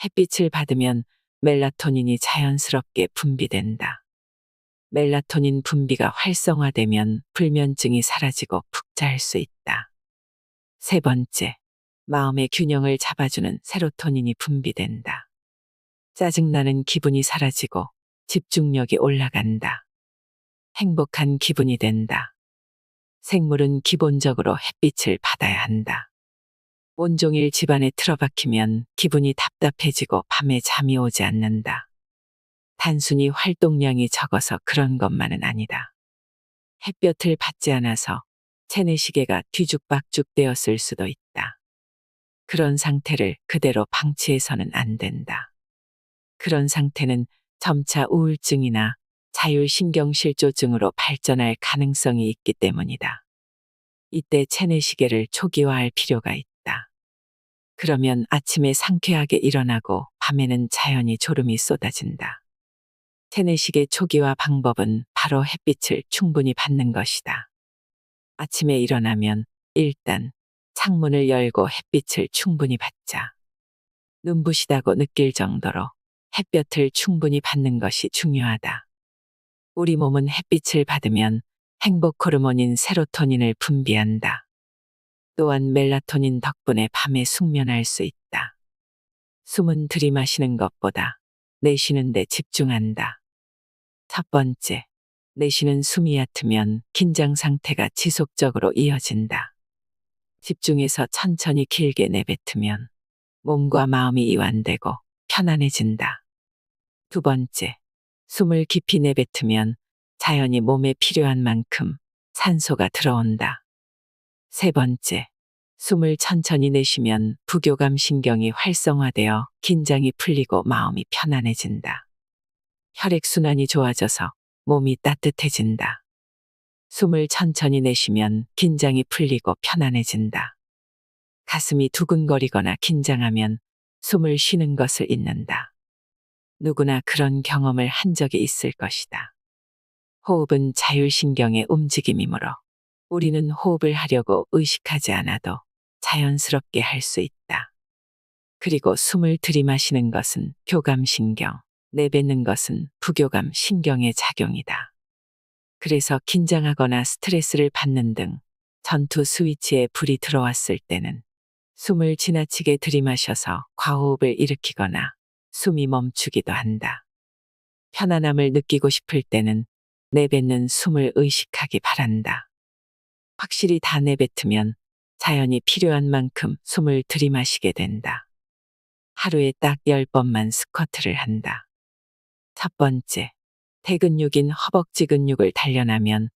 햇빛을 받으면 멜라토닌이 자연스럽게 분비된다. 멜라토닌 분비가 활성화되면 불면증이 사라지고 푹 잘 수 있다. 세 번째, 마음의 균형을 잡아주는 세로토닌이 분비된다. 짜증나는 기분이 사라지고 집중력이 올라간다. 행복한 기분이 된다. 생물은 기본적으로 햇빛을 받아야 한다. 온종일 집안에 틀어박히면 기분이 답답해지고 밤에 잠이 오지 않는다. 단순히 활동량이 적어서 그런 것만은 아니다. 햇볕을 받지 않아서 체내시계가 뒤죽박죽 되었을 수도 있다. 그런 상태를 그대로 방치해서는 안 된다. 그런 상태는 점차 우울증이나 자율신경실조증으로 발전할 가능성이 있기 때문이다. 이때 체내시계를 초기화할 필요가 있다. 그러면 아침에 상쾌하게 일어나고 밤에는 자연히 졸음이 쏟아진다. 체내시계 초기화 방법은 바로 햇빛을 충분히 받는 것이다. 아침에 일어나면 일단 창문을 열고 햇빛을 충분히 받자. 눈부시다고 느낄 정도로 햇볕을 충분히 받는 것이 중요하다. 우리 몸은 햇빛을 받으면 행복 호르몬인 세로토닌을 분비한다. 또한 멜라토닌 덕분에 밤에 숙면할 수 있다. 숨은 들이마시는 것보다 내쉬는 데 집중한다. 첫 번째, 내쉬는 숨이 얕으면 긴장 상태가 지속적으로 이어진다. 집중해서 천천히 길게 내뱉으면 몸과 마음이 이완되고 편안해진다. 두 번째, 숨을 깊이 내뱉으면 자연히 몸에 필요한 만큼 산소가 들어온다. 세 번째, 숨을 천천히 내쉬면 부교감 신경이 활성화되어 긴장이 풀리고 마음이 편안해진다. 혈액순환이 좋아져서 몸이 따뜻해진다. 숨을 천천히 내쉬면 긴장이 풀리고 편안해진다. 가슴이 두근거리거나 긴장하면 숨을 쉬는 것을 잊는다. 누구나 그런 경험을 한 적이 있을 것이다. 호흡은 자율신경의 움직임이므로 우리는 호흡을 하려고 의식하지 않아도 자연스럽게 할 수 있다. 그리고 숨을 들이마시는 것은 교감신경, 내뱉는 것은 부교감 신경의 작용이다. 그래서 긴장하거나 스트레스를 받는 등 전투 스위치에 불이 들어왔을 때는 숨을 지나치게 들이마셔서 과호흡을 일으키거나 숨이 멈추기도 한다. 편안함을 느끼고 싶을 때는 내뱉는 숨을 의식하기 바란다. 확실히 다 내뱉으면 자연히 필요한 만큼 숨을 들이마시게 된다. 하루에 딱 10번만 스쿼트를 한다. 첫 번째, 대근육인 허벅지 근육을 단련하면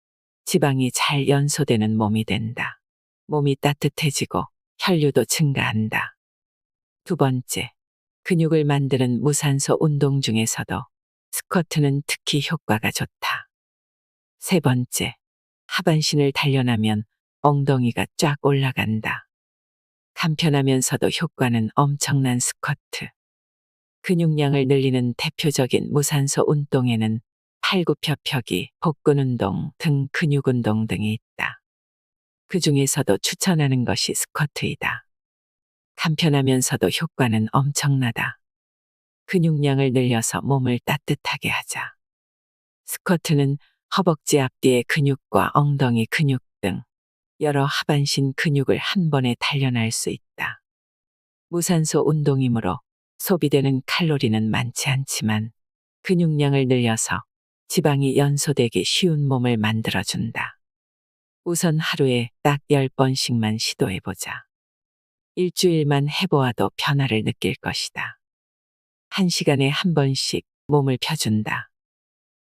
지방이 잘 연소되는 몸이 된다. 몸이 따뜻해지고 혈류도 증가한다. 두 번째, 근육을 만드는 무산소 운동 중에서도 스쿼트는 특히 효과가 좋다. 세 번째, 하반신을 단련하면 엉덩이가 쫙 올라간다. 간편하면서도 효과는 엄청난 스쿼트. 근육량을 늘리는 대표적인 무산소 운동에는 팔굽혀펴기, 복근운동, 등 근육운동 등이 있다. 그 중에서도 추천하는 것이 스쿼트이다. 간편하면서도 효과는 엄청나다. 근육량을 늘려서 몸을 따뜻하게 하자. 스쿼트는 허벅지 앞뒤의 근육과 엉덩이 근육 등 여러 하반신 근육을 한 번에 단련할 수 있다. 무산소 운동이므로 소비되는 칼로리는 많지 않지만 근육량을 늘려서 지방이 연소되기 쉬운 몸을 만들어준다. 우선 하루에 딱 10번씩만 시도해보자. 일주일만 해보아도 변화를 느낄 것이다. 1시간에 한 번씩 몸을 펴준다.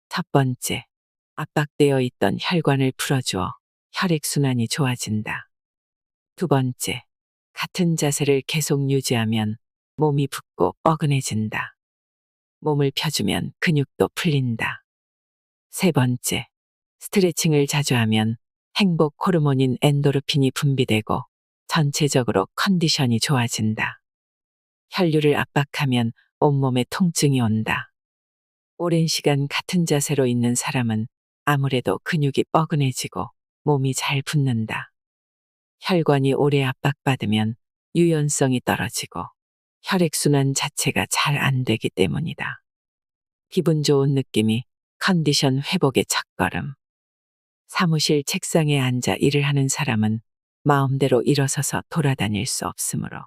첫 번째, 압박되어 있던 혈관을 풀어주어 혈액순환이 좋아진다. 두 번째, 같은 자세를 계속 유지하면 몸이 붓고 뻐근해진다. 몸을 펴주면 근육도 풀린다. 세 번째, 스트레칭을 자주 하면 행복 호르몬인 엔도르핀이 분비되고 전체적으로 컨디션이 좋아진다. 혈류를 압박하면 온몸에 통증이 온다. 오랜 시간 같은 자세로 있는 사람은 아무래도 근육이 뻐근해지고 몸이 잘 붓는다. 혈관이 오래 압박받으면 유연성이 떨어지고 혈액순환 자체가 잘 안 되기 때문이다. 기분 좋은 느낌이 컨디션 회복의 첫걸음. 사무실 책상에 앉아 일을 하는 사람은 마음대로 일어서서 돌아다닐 수 없으므로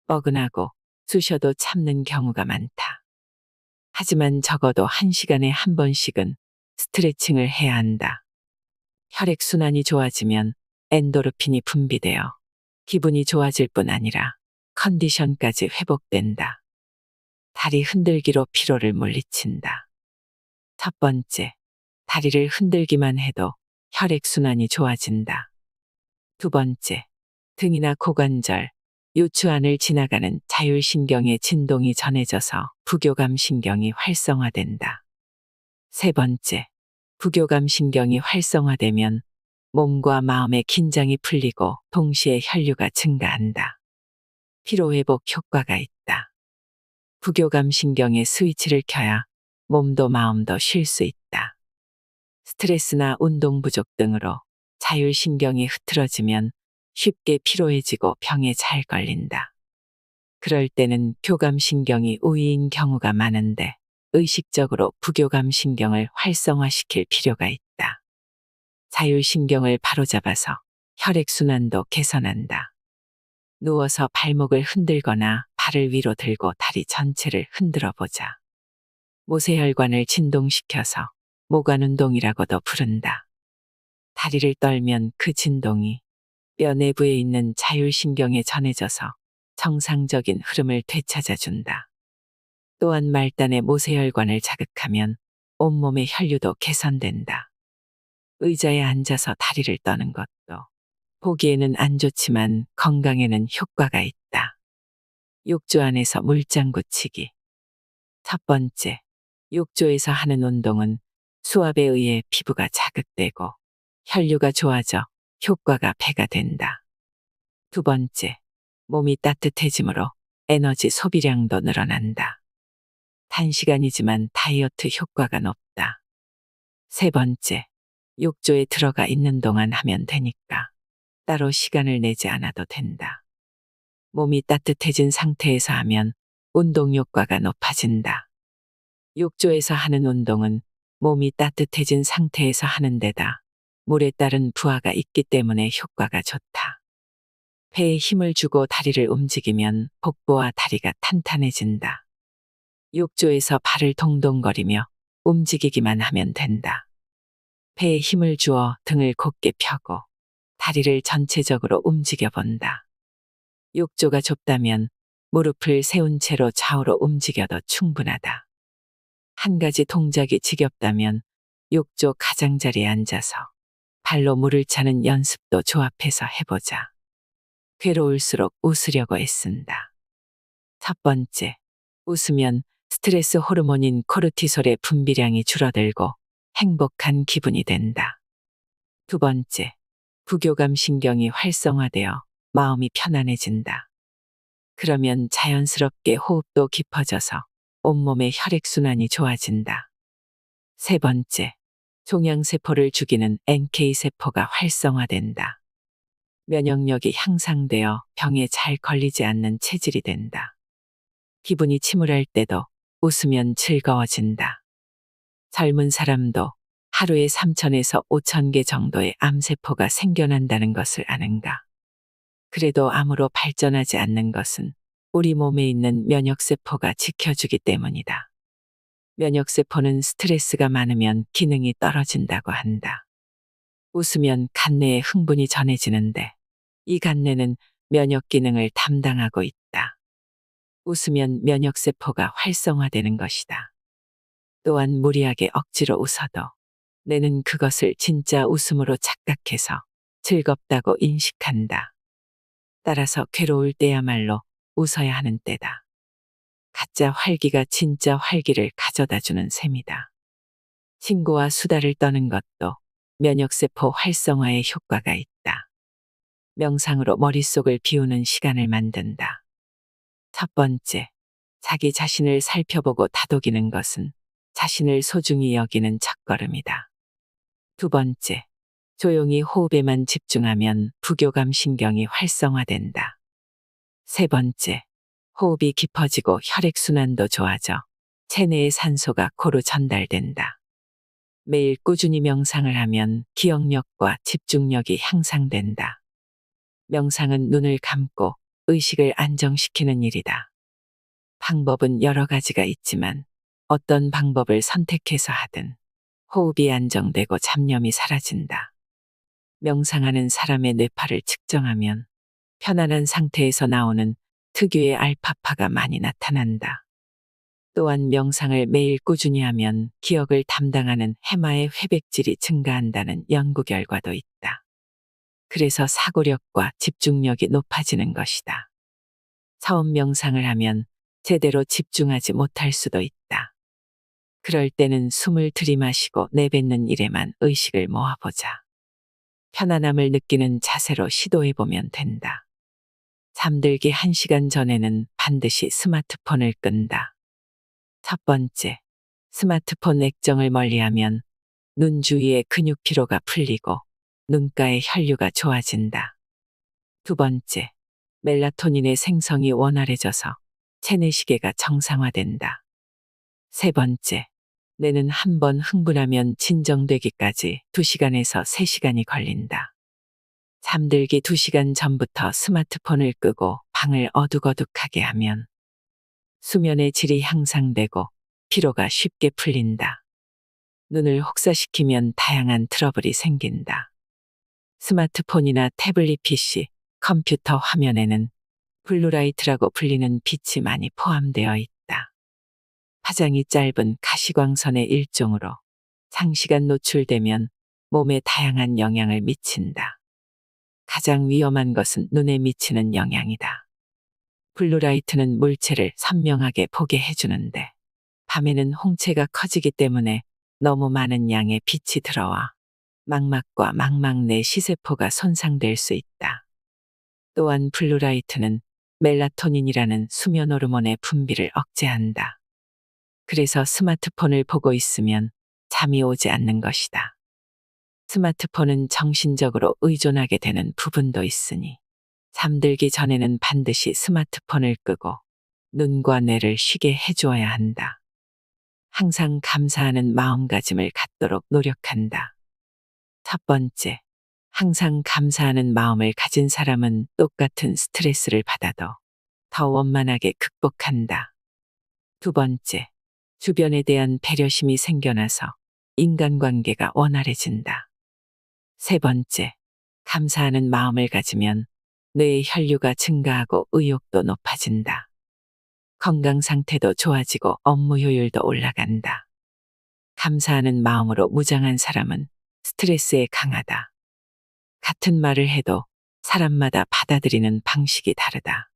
뻐근하고 쑤셔도 참는 경우가 많다. 하지만 적어도 1시간에 한 번씩은 스트레칭을 해야 한다. 혈액순환이 좋아지면 엔도르핀이 분비되어 기분이 좋아질 뿐 아니라 컨디션까지 회복된다. 다리 흔들기로 피로를 물리친다. 첫 번째, 다리를 흔들기만 해도 혈액순환이 좋아진다. 두 번째, 등이나 고관절, 요추 안을 지나가는 자율신경의 진동이 전해져서 부교감신경이 활성화된다. 세 번째, 부교감신경이 활성화되면 몸과 마음의 긴장이 풀리고 동시에 혈류가 증가한다. 피로회복 효과가 있다. 부교감신경의 스위치를 켜야 몸도 마음도 쉴 수 있다. 스트레스나 운동 부족 등으로 자율신경이 흐트러지면 쉽게 피로해지고 병에 잘 걸린다. 그럴 때는 교감신경이 우위인 경우가 많은데 의식적으로 부교감신경을 활성화시킬 필요가 있다. 자율신경을 바로잡아서 혈액순환도 개선한다. 누워서 발목을 흔들거나 발을 위로 들고 다리 전체를 흔들어 보자. 모세혈관을 진동시켜서 모관운동이라고도 부른다. 다리를 떨면 그 진동이 뼈 내부에 있는 자율신경에 전해져서 정상적인 흐름을 되찾아준다. 또한 말단의 모세혈관을 자극하면 온몸의 혈류도 개선된다. 의자에 앉아서 다리를 떠는 것도 보기에는 안 좋지만 건강에는 효과가 있다. 욕조 안에서 물장구 치기. 첫 번째, 욕조에서 하는 운동은 수압에 의해 피부가 자극되고 혈류가 좋아져 효과가 배가 된다. 두 번째, 몸이 따뜻해지므로 에너지 소비량도 늘어난다. 단시간이지만 다이어트 효과가 높다. 세 번째, 욕조에 들어가 있는 동안 하면 되니까 따로 시간을 내지 않아도 된다. 몸이 따뜻해진 상태에서 하면 운동 효과가 높아진다. 욕조에서 하는 운동은 몸이 따뜻해진 상태에서 하는 데다 물에 따른 부하가 있기 때문에 효과가 좋다. 배에 힘을 주고 다리를 움직이면 복부와 다리가 탄탄해진다. 욕조에서 발을 동동거리며 움직이기만 하면 된다. 배에 힘을 주어 등을 곧게 펴고 다리를 전체적으로 움직여 본다. 욕조가 좁다면 무릎을 세운 채로 좌우로 움직여도 충분하다. 한 가지 동작이 지겹다면 욕조 가장자리에 앉아서 발로 물을 차는 연습도 조합해서 해보자. 괴로울수록 웃으려고 애쓴다. 첫 번째, 웃으면 스트레스 호르몬인 코르티솔의 분비량이 줄어들고 행복한 기분이 된다. 두 번째, 부교감 신경이 활성화되어 마음이 편안해진다. 그러면 자연스럽게 호흡도 깊어져서 온몸의 혈액순환이 좋아진다. 세 번째, 종양세포를 죽이는 NK세포가 활성화된다. 면역력이 향상되어 병에 잘 걸리지 않는 체질이 된다. 기분이 침울할 때도 웃으면 즐거워진다. 젊은 사람도 하루에 3,000에서 5,000개 정도의 암세포가 생겨난다는 것을 아는가? 그래도 암으로 발전하지 않는 것은 우리 몸에 있는 면역세포가 지켜주기 때문이다. 면역세포는 스트레스가 많으면 기능이 떨어진다고 한다. 웃으면 간내에 흥분이 전해지는데 이 간내는 면역 기능을 담당하고 있다. 웃으면 면역세포가 활성화되는 것이다. 또한 무리하게 억지로 웃어도 뇌는 그것을 진짜 웃음으로 착각해서 즐겁다고 인식한다. 따라서 괴로울 때야말로 웃어야 하는 때다. 가짜 활기가 진짜 활기를 가져다 주는 셈이다. 친구와 수다를 떠는 것도 면역세포 활성화에 효과가 있다. 명상으로 머릿속을 비우는 시간을 만든다. 첫 번째, 자기 자신을 살펴보고 다독이는 것은 자신을 소중히 여기는 첫걸음이다. 두 번째, 조용히 호흡에만 집중하면 부교감 신경이 활성화된다. 세 번째, 호흡이 깊어지고 혈액순환도 좋아져 체내의 산소가 코로 전달된다. 매일 꾸준히 명상을 하면 기억력과 집중력이 향상된다. 명상은 눈을 감고 의식을 안정시키는 일이다. 방법은 여러 가지가 있지만 어떤 방법을 선택해서 하든 호흡이 안정되고 잡념이 사라진다. 명상하는 사람의 뇌파를 측정하면 편안한 상태에서 나오는 특유의 알파파가 많이 나타난다. 또한 명상을 매일 꾸준히 하면 기억을 담당하는 해마의 회백질이 증가한다는 연구 결과도 있다. 그래서 사고력과 집중력이 높아지는 것이다. 처음 명상을 하면 제대로 집중하지 못할 수도 있다. 그럴 때는 숨을 들이마시고 내뱉는 일에만 의식을 모아보자. 편안함을 느끼는 자세로 시도해보면 된다. 잠들기 1시간 전에는 반드시 스마트폰을 끈다. 첫 번째, 스마트폰 액정을 멀리하면 눈 주위의 근육 피로가 풀리고 눈가의 혈류가 좋아진다. 두 번째, 멜라토닌의 생성이 원활해져서 체내시계가 정상화된다. 세 번째, 뇌는 한 번 흥분하면 진정되기까지 2시간에서 3시간이 걸린다. 잠들기 2시간 전부터 스마트폰을 끄고 방을 어둑어둑하게 하면 수면의 질이 향상되고 피로가 쉽게 풀린다. 눈을 혹사시키면 다양한 트러블이 생긴다. 스마트폰이나 태블릿 PC, 컴퓨터 화면에는 블루라이트라고 불리는 빛이 많이 포함되어 있다. 파장이 짧은 가시광선의 일종으로 장시간 노출되면 몸에 다양한 영향을 미친다. 가장 위험한 것은 눈에 미치는 영향이다. 블루라이트는 물체를 선명하게 보게 해주는데 밤에는 홍채가 커지기 때문에 너무 많은 양의 빛이 들어와 망막과 망막 내 시세포가 손상될 수 있다. 또한 블루라이트는 멜라토닌이라는 수면 호르몬의 분비를 억제한다. 그래서 스마트폰을 보고 있으면 잠이 오지 않는 것이다. 스마트폰은 정신적으로 의존하게 되는 부분도 있으니 잠들기 전에는 반드시 스마트폰을 끄고 눈과 뇌를 쉬게 해주어야 한다. 항상 감사하는 마음가짐을 갖도록 노력한다. 첫 번째, 항상 감사하는 마음을 가진 사람은 똑같은 스트레스를 받아도 더 원만하게 극복한다. 두 번째, 주변에 대한 배려심이 생겨나서 인간관계가 원활해진다. 세 번째, 감사하는 마음을 가지면 뇌의 혈류가 증가하고 의욕도 높아진다. 건강 상태도 좋아지고 업무 효율도 올라간다. 감사하는 마음으로 무장한 사람은 스트레스에 강하다. 같은 말을 해도 사람마다 받아들이는 방식이 다르다.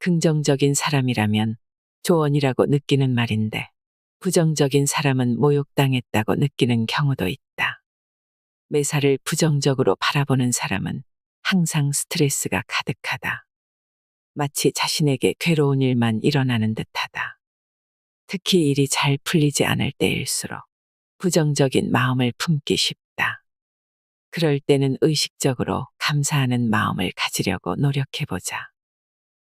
긍정적인 사람이라면 조언이라고 느끼는 말인데 부정적인 사람은 모욕당했다고 느끼는 경우도 있다. 매사를 부정적으로 바라보는 사람은 항상 스트레스가 가득하다. 마치 자신에게 괴로운 일만 일어나는 듯하다. 특히 일이 잘 풀리지 않을 때일수록 부정적인 마음을 품기 쉽다. 그럴 때는 의식적으로 감사하는 마음을 가지려고 노력해보자.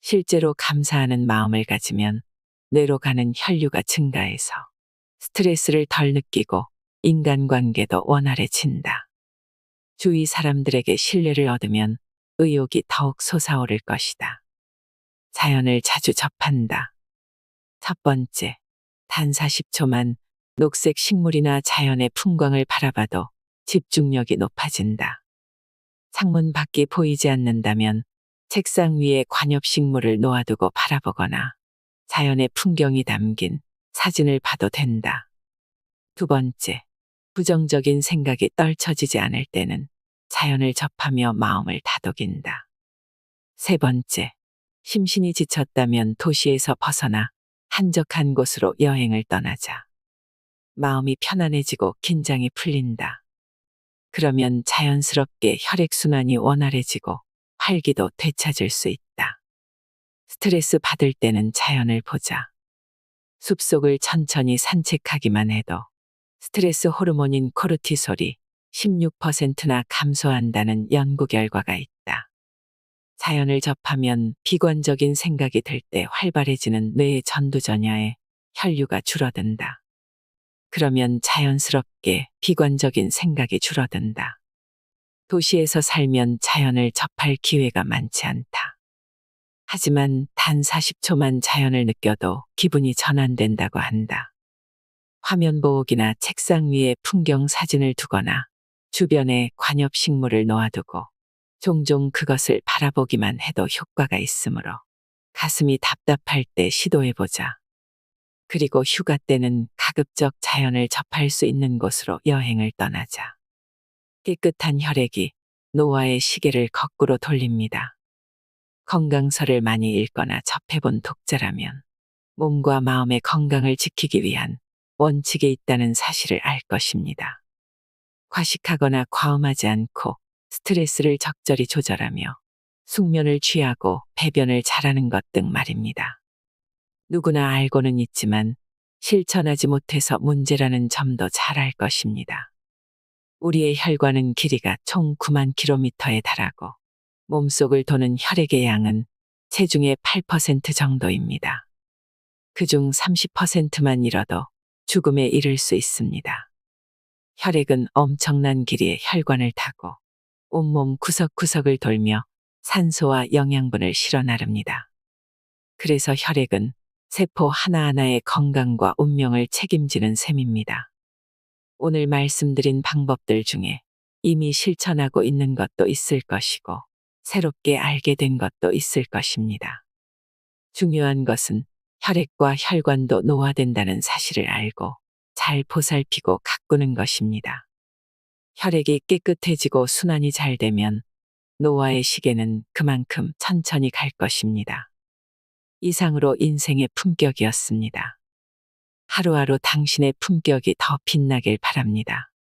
실제로 감사하는 마음을 가지면 뇌로 가는 혈류가 증가해서 스트레스를 덜 느끼고 인간관계도 원활해진다. 주위 사람들에게 신뢰를 얻으면 의욕이 더욱 솟아오를 것이다. 자연을 자주 접한다. 첫 번째, 단 40초만 녹색 식물이나 자연의 풍광을 바라봐도 집중력이 높아진다. 창문 밖이 보이지 않는다면 책상 위에 관엽식물을 놓아두고 바라보거나 자연의 풍경이 담긴 사진을 봐도 된다. 두 번째, 부정적인 생각이 떨쳐지지 않을 때는 자연을 접하며 마음을 다독인다. 세 번째, 심신이 지쳤다면 도시에서 벗어나 한적한 곳으로 여행을 떠나자. 마음이 편안해지고 긴장이 풀린다. 그러면 자연스럽게 혈액순환이 원활해지고 활기도 되찾을 수 있다. 스트레스 받을 때는 자연을 보자. 숲속을 천천히 산책하기만 해도 스트레스 호르몬인 코르티솔이 16%나 감소한다는 연구 결과가 있다. 자연을 접하면 비관적인 생각이 들 때 활발해지는 뇌의 전두전야에 혈류가 줄어든다. 그러면 자연스럽게 비관적인 생각이 줄어든다. 도시에서 살면 자연을 접할 기회가 많지 않다. 하지만 단 40초만 자연을 느껴도 기분이 전환된다고 한다. 화면 보호기나 책상 위에 풍경 사진을 두거나 주변에 관엽식물을 놓아두고 종종 그것을 바라보기만 해도 효과가 있으므로 가슴이 답답할 때 시도해보자. 그리고 휴가 때는 가급적 자연을 접할 수 있는 곳으로 여행을 떠나자. 깨끗한 혈액이 노화의 시계를 거꾸로 돌립니다. 건강서를 많이 읽거나 접해본 독자라면 몸과 마음의 건강을 지키기 위한 원칙에 있다는 사실을 알 것입니다. 과식하거나 과음하지 않고 스트레스를 적절히 조절하며 숙면을 취하고 배변을 잘하는 것 등 말입니다. 누구나 알고는 있지만 실천하지 못해서 문제라는 점도 잘 알 것입니다. 우리의 혈관은 길이가 총 9만 킬로미터에 달하고 몸속을 도는 혈액의 양은 체중의 8% 정도입니다. 그중 30%만 잃어도 죽음에 이를 수 있습니다. 혈액은 엄청난 길이의 혈관을 타고 온몸 구석구석을 돌며 산소와 영양분을 실어 나릅니다. 그래서 혈액은 세포 하나하나의 건강과 운명을 책임지는 셈입니다. 오늘 말씀드린 방법들 중에 이미 실천하고 있는 것도 있을 것이고 새롭게 알게 된 것도 있을 것입니다. 중요한 것은 혈액과 혈관도 노화된다는 사실을 알고 잘 보살피고 가꾸는 것입니다. 혈액이 깨끗해지고 순환이 잘 되면 노화의 시계는 그만큼 천천히 갈 것입니다. 이상으로 인생의 품격이었습니다. 하루하루 당신의 품격이 더 빛나길 바랍니다.